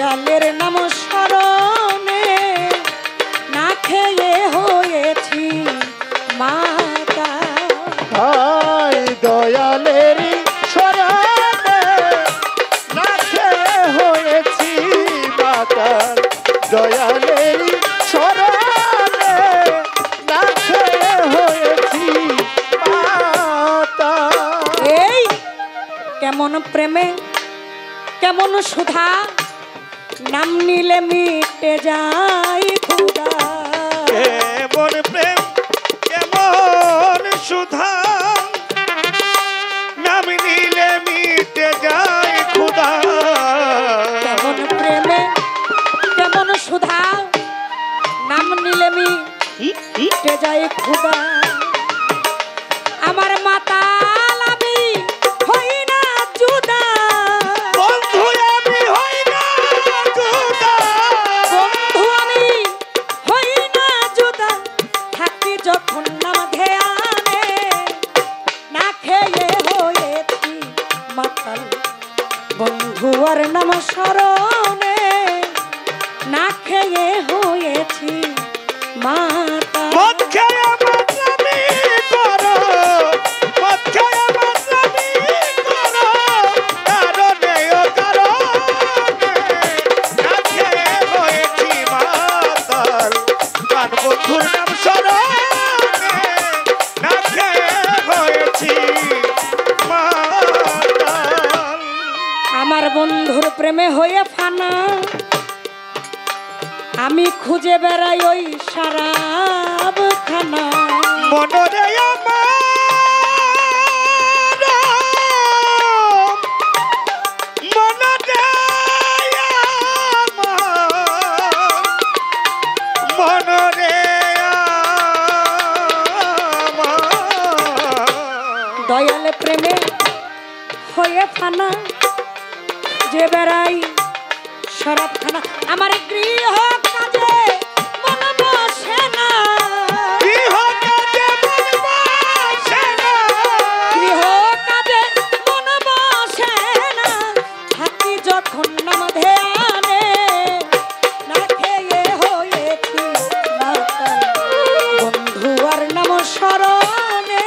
দয়ালের নাম স্মরণে না খেয়ে হয়েছি মাতা। দয়ালের স্মরণে না খেয়ে হয়েছি মাতা। দয়ালের স্মরণে না খেয়ে হয়েছি মাতা। এই কেমন প্রেমে কেমন সুধা, নাম নিলে মিটে যায় ক্ষুধা। কেমন প্রেম কেমন সুধা, নাম নিলে মিটে যায় ক্ষুধা। কেমন প্রেমে কেমন সুধা, নাম নিলে মিটে যায় ক্ষুধা। আমার মাতাল আমি হই না জুদা, বন্ধু আমি হই না জুদা। বন্ধু আমি হই না জুদা, থাকি যখন নাম ধ্যানে না খেয়ে হয়েছি মাতাল। বন্ধু আর নাম স্মরণে না খেয়ে হয়েছি মাতা। মদ খেয়ে মাতলামি করো, মদ খেয়ে মাতলামি করো, কারণে ও কারণে না খেয়ে হয়েছি মাতাল। কার বন্ধুর নাম স্মরণে না খেয়ে হয়েছি মাতাল। আমার বন্ধুর প্রেমে হয়ে ফানা, আমি খুঁজে বেড়াই ওই শরাব খানা। মনরে আমার মনরে আমার মনরে আমার দয়াল প্রেমে হয়ে ফানা, যে বেড়াই শরাব খানা। আমার গৃহ কাজে মন বসে না, গৃহ কাজে মন বসে না, গৃহ কাজে মন বসে না, থাকি যখন নাম ধ্যানে না খেয়ে হয়েছি মাতাল। বন্ধু আর নাম স্মরণে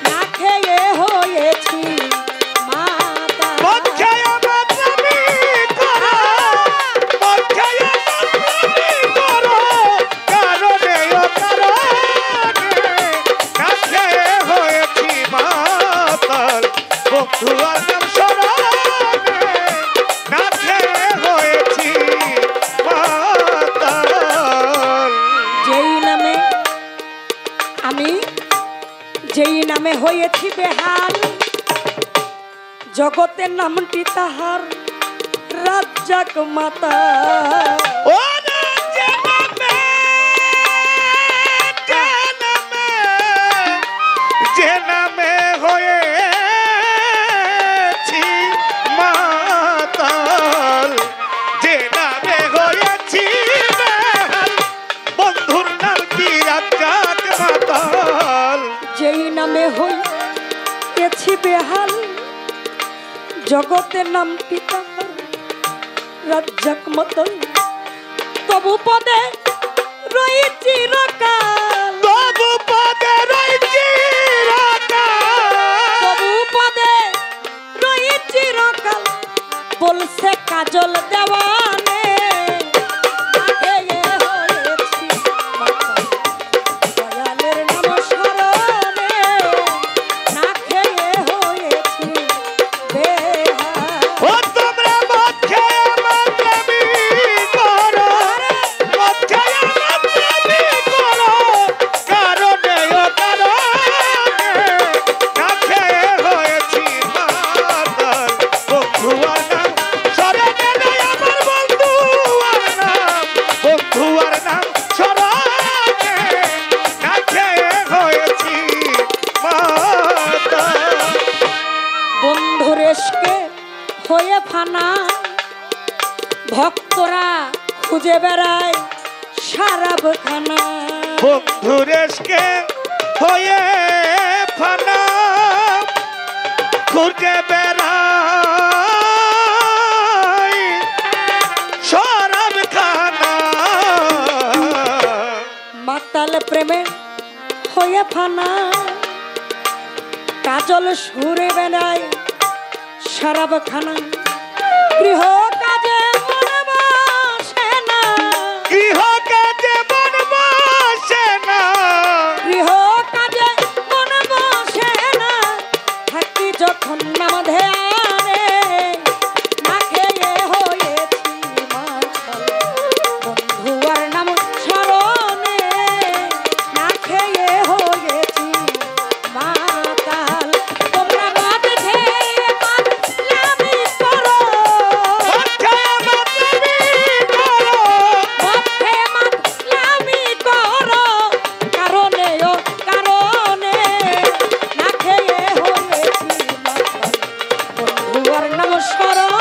না খেয়ে হয়েছি মাতা। মদ খেয়ে মাতলামি করো, মদ খেয়ে মাতলামি করো, কারণে ও কারণে না খেয়ে হয়েছি মাতাল। বন্ধু আর নাম স্মরণে না খেয়ে হয়েছি মাতাল। যেই নামে আমি যেই নামে হয়েছি বেহাল, জগতের নামটি তাহার রাজ্জাক মাতা। ও না যে নামে, যে নামে হয়েছি মাতাল, যে নামে হয়েছি বেহাল, বন্ধুর নাম কি রাজ্জাক মাতাল। যেই নামে হয়েছি বেহাল, জগতের নামটি তাহার রাজ্জাক মাতা। তবু পদে রই চিরকাল, তবু পদে রই চিরকাল, তবু পদে রই চিরকাল। বলছে কাজল দেওয়ানে না খেয়ে হয়েছি মাতাল। দয়ালের নাম স্মরণে না খেয়ে হয়েছি বেহাল। ও তোমরা মদ খেয়ে মাতলামি করো, মদ খেয়ে মাতলামি করো, কারণে ও কারণে না খেয়ে হয়েছি মাতাল। বন্ধু আর নাম স্মরণে নেই আমার, বন্ধু আর নাম, বন্ধু আর নাম স্মরণে না খেয়ে হয়েছি মাতাল। বন্ধুর এসকে হয়ে ফানা, ভক্তরা খুঁজে বেড়ায় শরাব খানা। বন্ধুর এসকে হয়ে ফানা, খুঁজে বেড়াই প্রেমে হয়ে ফানা কাজল সুরে বেড়ায় শরাব খানা গৃহ কাজে মন বসে না গৃহ কাজে মন বসে না গৃহ কাজে মন বসে না থাকি যখন নাম ধ্যানে না খেয়ে হয়েছি মাতাল বন্ধু আর নাম স্মরণে না খেয়ে হয়েছি মাতাল তোমরা মদ খেয়ে মাতলামি করো মদ খেয়ে মাতলামি করো কারণে ও কারণে না খেয়ে হয়েছি মাতাল বন্ধু আর নাম স্মরণে